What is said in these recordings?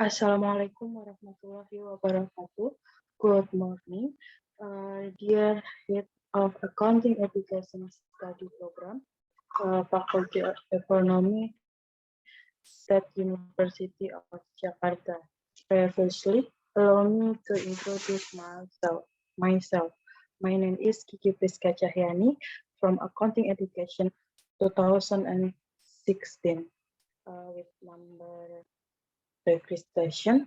Assalamualaikum warahmatullahi wabarakatuh. Good morning, dear Head of Accounting Education Study Program, Faculty of Economy, State University of Jakarta. Previously, allow me to introduce myself. My name is Kiki Priska from Accounting Education 2016 with number registration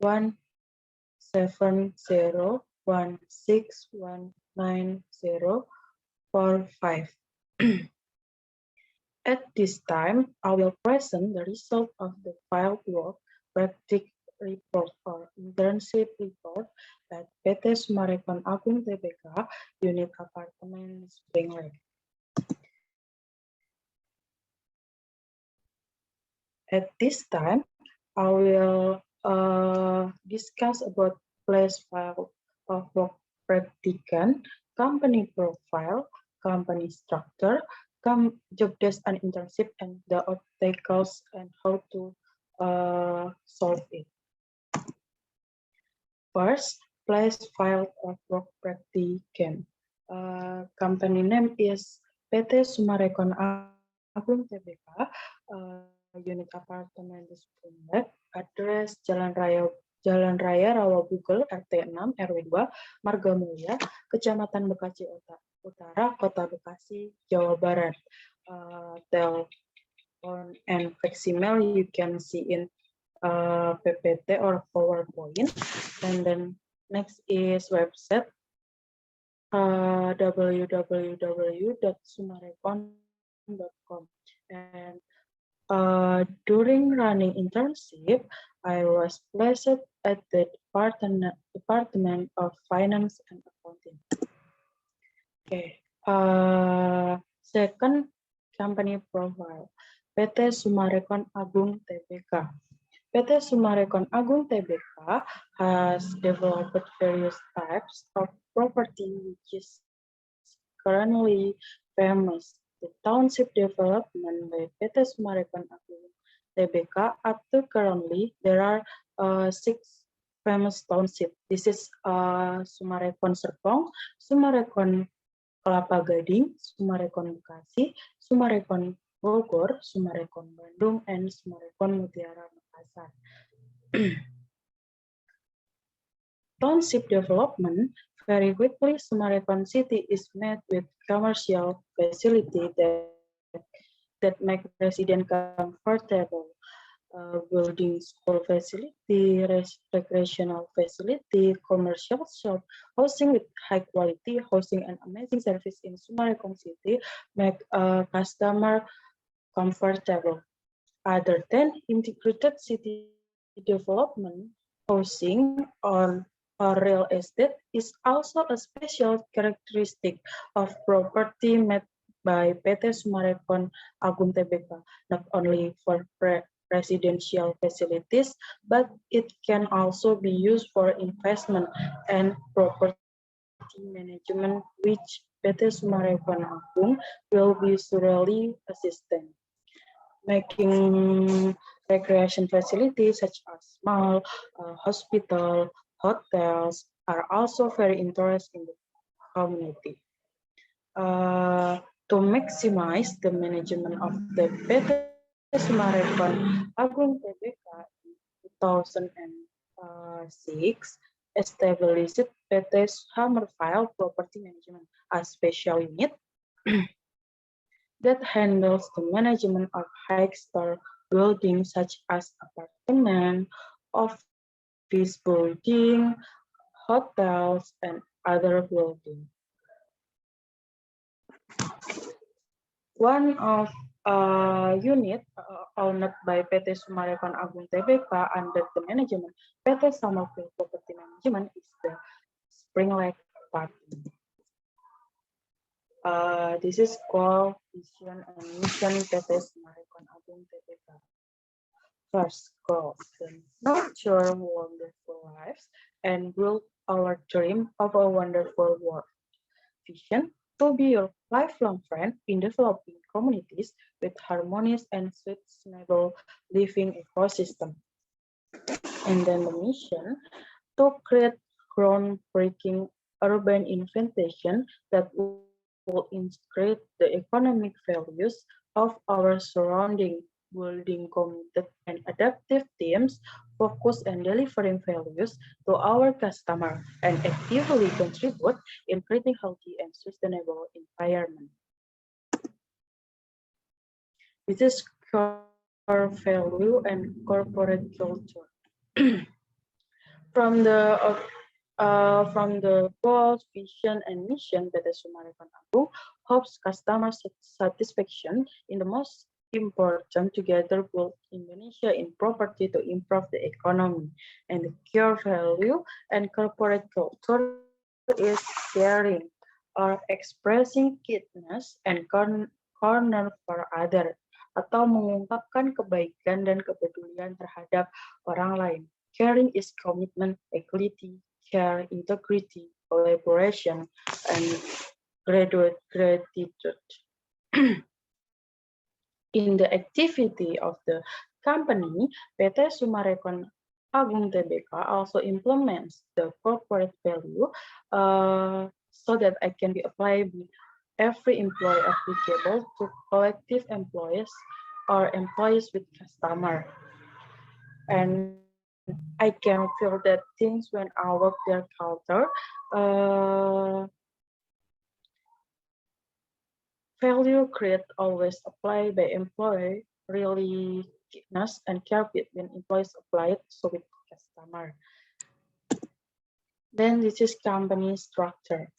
17016190045. At this time, I will present the result of the field work practice report or internship report at PT Summarecon Agung Tbk, Unit Apartemen Springlake. At this time, I will discuss about place file of work practicum, company profile, company structure, job desk and internship, and the obstacles and how to solve it. First, place file of work practicum. Company name is PT Summarecon Agung Tbk, Unit Apartemen di Springlake, address Jalan Raya Rawa Bugel, RT 6 RW 2, Marga Mulia, Kecamatan Bekasi Utara, Kota Bekasi, Jawa Barat. Telephone and fax email you can see in PPT or PowerPoint. And then next is website www.summarecon.com. And during running internship, I was placed at the Department of Finance and Accounting. Okay. Second, company profile. PT Summarecon Agung Tbk. PT Summarecon Agung Tbk has developed various types of property which is currently famous. The township development by PT Summarecon Agung Tbk. Up to currently, there are 6 famous townships. This is Summarecon Serpong, Summarecon Kelapa Gading, Summarecon Bekasi, Summarecon Bogor, Summarecon Bandung, and Summarecon Mutiara Makassar. Township development. Very quickly, Summarecon City is met with commercial facility that make resident comfortable. Building school facility, recreational facility, commercial shop, housing with high quality housing and amazing service in Summarecon City make a customer comfortable. Other than integrated city development, housing or real estate is also a special characteristic of property made by PT Summarecon Agung Tbk, not only for residential facilities, but it can also be used for investment and property management, which PT Summarecon Agung will be thoroughly assistant. Making recreation facilities such as mall, hospital, hotels are also very interesting in the community. To maximize the management of the PT Summarecon Agung Tbk in 2006 established PT Hammerfile Property Management, a special unit that handles the management of high-star buildings such as apartment, office building, hotels, and other buildings. One of unit owned by PT Summarecon Agung Tbk under the management PT Summarecon Property Management is the Springlake Apartment. This is called vision and mission PT Summarecon Agung Tbk. First goal, nurture wonderful lives and build our dream of a wonderful world. Vision, to be your lifelong friend in developing communities with harmonious and sustainable living ecosystem. And then the mission to create groundbreaking urban invention that will integrate the economic values of our surrounding, building committed and adaptive teams focused on delivering values to our customer and actively contribute in creating healthy and sustainable environment. This is core value and corporate culture. From the goals, vision, and mission that the Summarecon Agung hopes customer satisfaction in the most important together build Indonesia in property to improve the economy. And the core value and corporate culture is sharing or expressing kindness and corner for other atau mengungkapkan kebaikan dan kepedulian terhadap orang lain. Caring is commitment, equality, care, integrity, collaboration, and gratitude. In the activity of the company, PT Summarecon Agung Tbk also implements the corporate value so that I can be applied with every employee applicable to collective employees or employees with customer. And I can feel that things when I work their culture, value create always applied by employee really kindness and care between employees applied so with customer. Then this is company structure.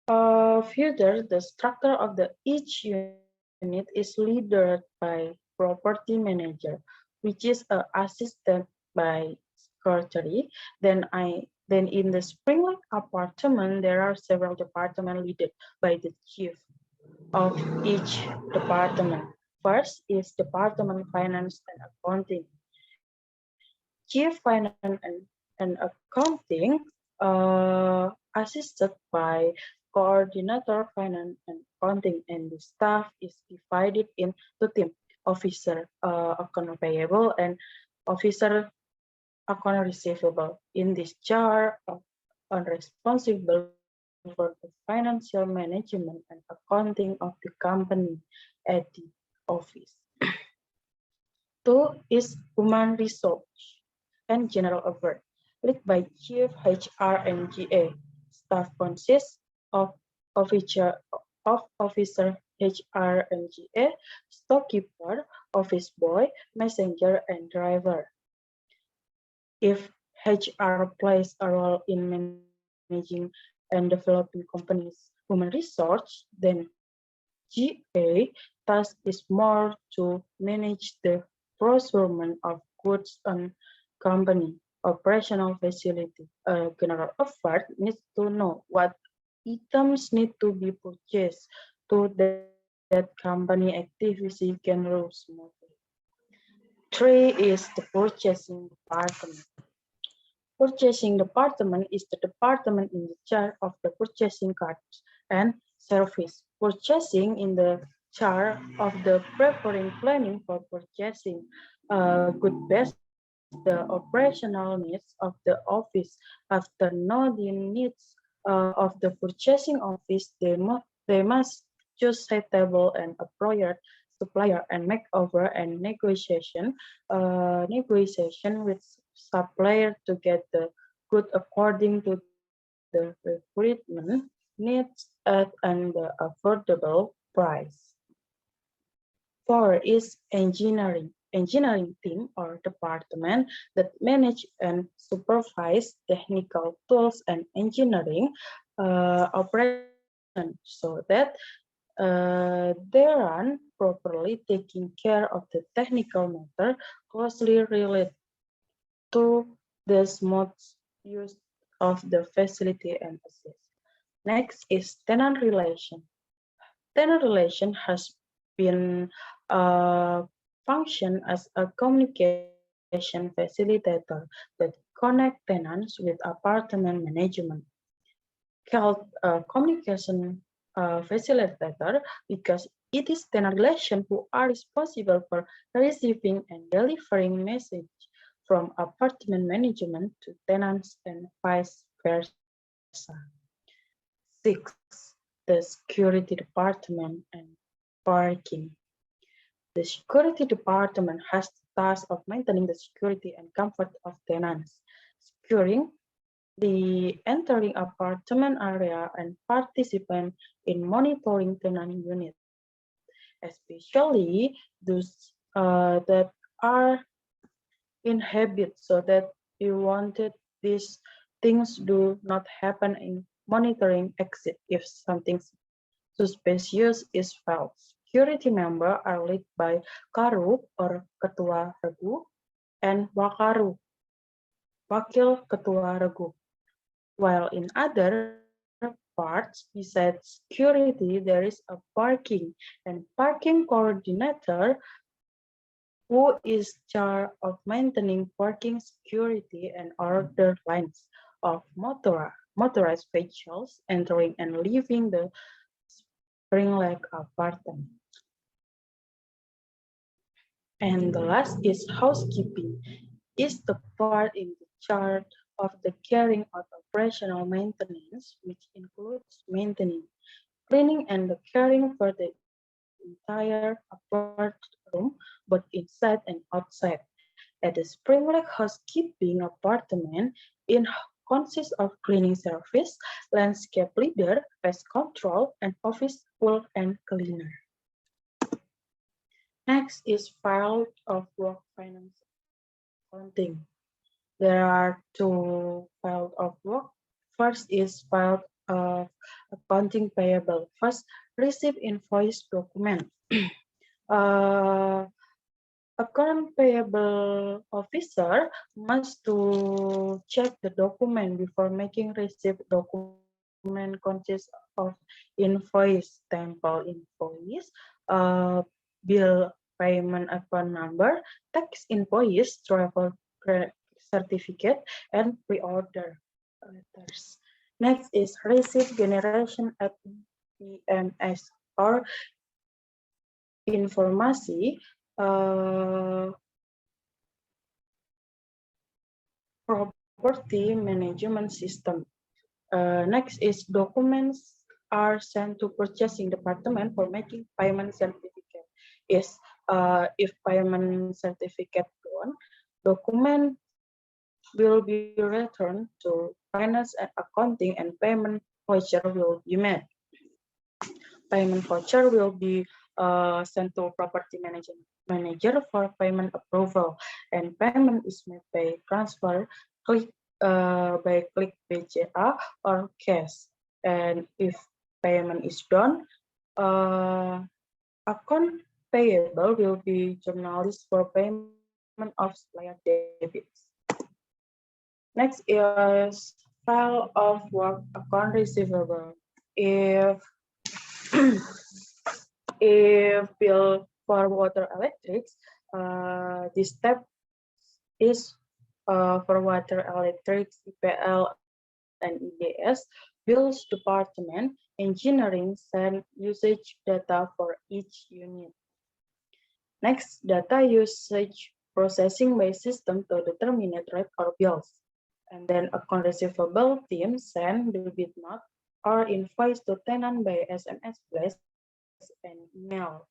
Further, the structure of the each unit is led by property manager, which is assisted by secretary. Then in the Springlake APartemen, there are several departments led by the chief of each department. First is Department Finance and Accounting. Chief Finance and Accounting assisted by Coordinator Finance and Accounting, and the staff is divided into team officer account payable and officer account receivable. In this chart, are responsible for the financial management and accounting of the company at the office. Two is human resource and general affairs, led by Chief HR and GA. Staff consists of officer HR and GA, storekeeper, office boy, messenger, and driver. If HR plays a role in managing and developing companies' human resource, then GA task is more to manage the procurement of goods on company operational facility. A general affairs needs to know what items need to be purchased so that company activity can run smoothly. Three is the purchasing department. Purchasing department is the department in charge of the purchasing cards and service. Purchasing in the charge of the preparing planning for purchasing good best the operational needs of the office. After knowing the needs of the purchasing office, they must choose suitable and appropriate supplier and make over and negotiation with supplier to get the good according to the recruitment needs at an affordable price. Four is engineering. Engineering team or department that manage and supervise technical tools and engineering operation so that they run properly, taking care of the technical matter closely related to the smooth use of the facility and assets. Next is tenant relation. Tenant relation has been function as a communication facilitator that connect tenants with apartment management. Called communication facilitator because it is tenant relation who are responsible for receiving and delivering message from apartment management to tenants and vice versa. 6. The security department and parking. The security department has the task of maintaining the security and comfort of tenants, securing the entering apartment area and participant in monitoring tenant unit, especially those that are inhabit, so that you wanted these things do not happen in monitoring exit if something suspicious is felt. Security members are led by Karu or Ketua Regu and Wakaru, Wakil Ketua Regu. While in other parts, besides security, there is a parking and parking coordinator who is charged of maintaining parking security and order lines of motorized vehicles entering and leaving the Springlake apartment. And the last is housekeeping, is the part in the chart of the carrying out operational maintenance, which includes maintaining, cleaning, and the caring for the entire apart room, both inside and outside. At the Springlake housekeeping apartment, it consists of cleaning service, landscape leader, pest control, and office pool and cleaner. Next is file of work finance accounting. There are two files of work. First is file of accounting payable. First, receive invoice document. Account payable officer must to check the document before making receipt. Document consists of invoice, temple invoice, bill payment account number, tax invoice, travel certificate, and pre-order letters. Next is receipt generation at PMS or informasi property management system. Next is documents are sent to purchasing department for making payment certificate. Yes, if payment certificate gone, document will be returned to finance and accounting, and payment voucher will be made. Payment voucher will be sent to property manager for payment approval, and payment is made by transfer, by click BCA or cash. And if payment is done, account payable will be journalist for payment of supplier debits. Next is file of work account receivable. If if bill for water electrics, this step is for water electrics, EPL and EDS, bills department, engineering send usage data for each unit. Next, data usage processing by system to determine rate or bills. And then account receivable team send debit note or invoice to tenant by SMS blast and email.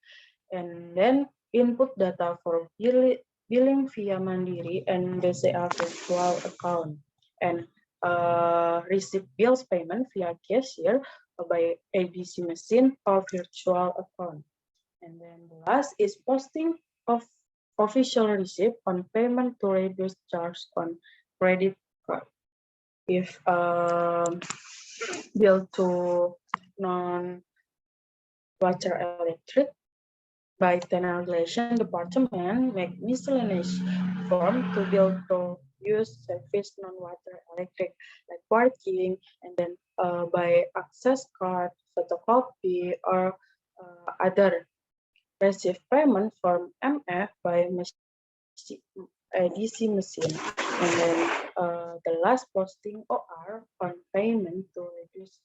And then input data for billing via Mandiri and BCA virtual account. And receive bills payment via cashier by ABC machine or virtual account. And then the last is posting of official receipt on payment to reduce charge on credit card. If bill to non-water electric by tenant relation department make miscellaneous form to bill to use service non-water electric like parking, and then by access card, photocopy, or other receive payment from MF by DC machine. And then the last posting OR on payment to reduce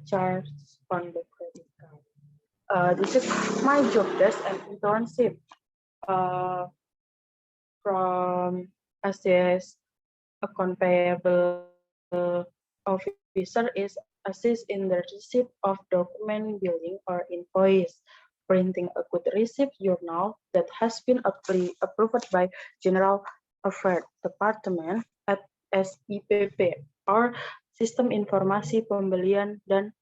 charge on the credit card. This is my job desk and internship from assess account payable officer is assist in the receipt of document, billing, or invoice, printing a good receipt journal that has been approved by General Affairs Department at SIPP, or Sistem Informasi Pembelian dan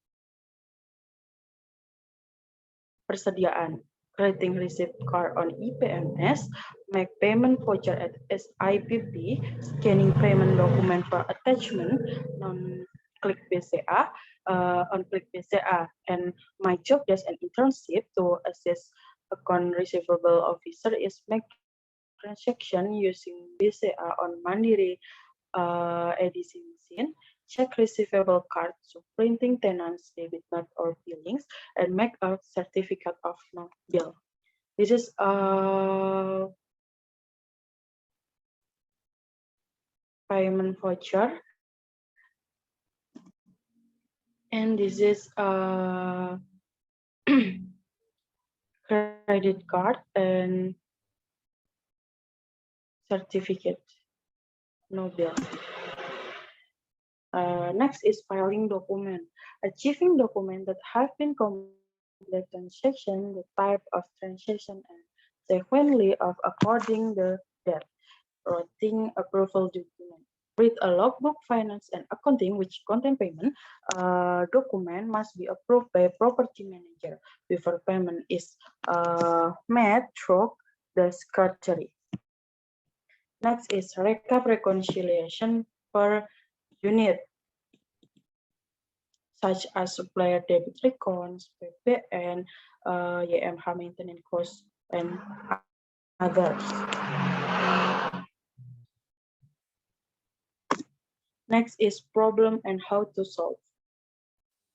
Persediaan, creating receipt card on EPMS, make payment voucher at SIPP, scanning payment document for attachment non-click BCA, on click BCA, and my job as an internship to assess account receivable officer is make transaction using BCA on Mandiri edisi machine, check receivable card, so printing tenants debit note or billings, and make a certificate of no bill. This is a payment voucher, and this is a credit card and certificate, no bill. Next is filing document. Achieving document that have been complete transaction, the type of transaction, and sequentially of according the date. Writing approval document. With a logbook, finance, and accounting, which contain payment, document must be approved by property manager before payment is made through the secretary. Next is recap reconciliation per unit, such as supplier debit recons, PPN, YMH maintenance cost, and others. Next is problem and how to solve.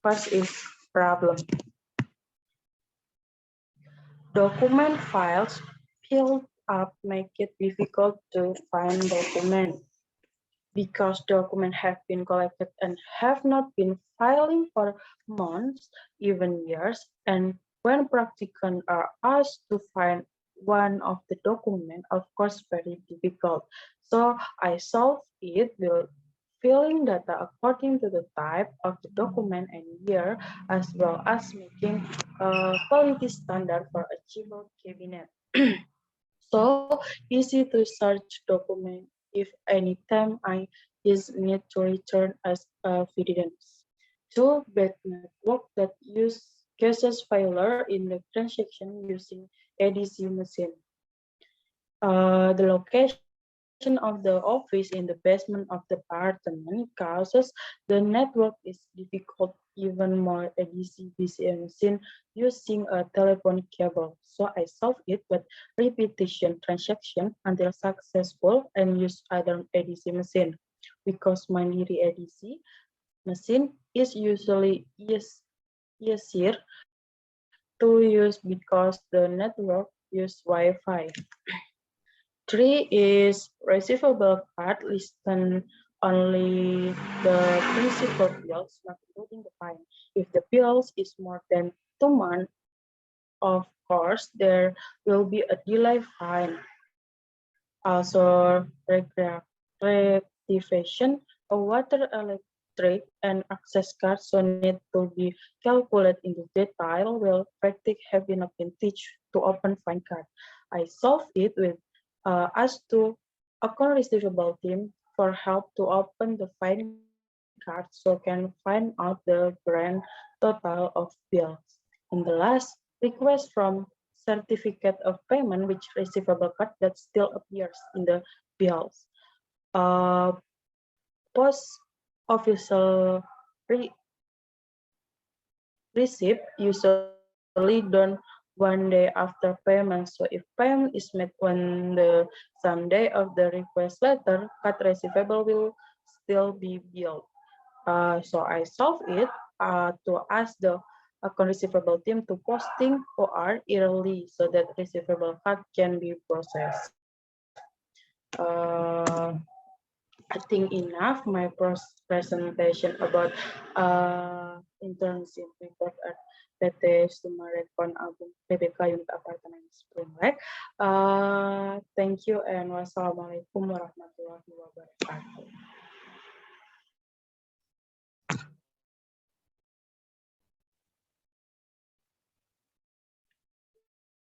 First is problem. Document files filled up make it difficult to find document because documents have been collected and have not been filing for months, even years, and when practicants are asked to find one of the document, of course, very difficult. So I solved it with filling data according to the type of the document and year, as well as making a quality standard for achievable cabinet. So easy to search document if anytime I is need to return as evidence. Two, bad network that use cases failure in the transaction using ADC machine. The location of the office in the basement of the apartment causes the network is difficult, even more ADC BCM machine using a telephone cable. So I solved it with repetition transaction until successful and use other ADC machine. Because Mandiri ADC machine is usually easier to use because the network use Wi-Fi. Three is receivable card listed only the principal bills, not including the fine. If the bills is more than 2 months, of course, there will be a delay fine. Also, reactivation, a water, electric, and access card so need to be calculated in detail. Will practice have been teach to open fine card. I solved it with asked to account receivable team for help to open the fine card so can find out the grand total of bills. In the last, request from certificate of payment which receivable card that still appears in the bills. Post official receipt usually done 1 day after payment. So if payment is made when the some day of the request letter, card receivable will still be billed. So I solved it to ask the account receivable team to posting OR early so that receivable card can be processed. I think enough my presentation about internship report at PT Summarecon Agung PBK Unit Apartemen Springlake. Thank you and wassalamualaikum warahmatullahi wabarakatuh.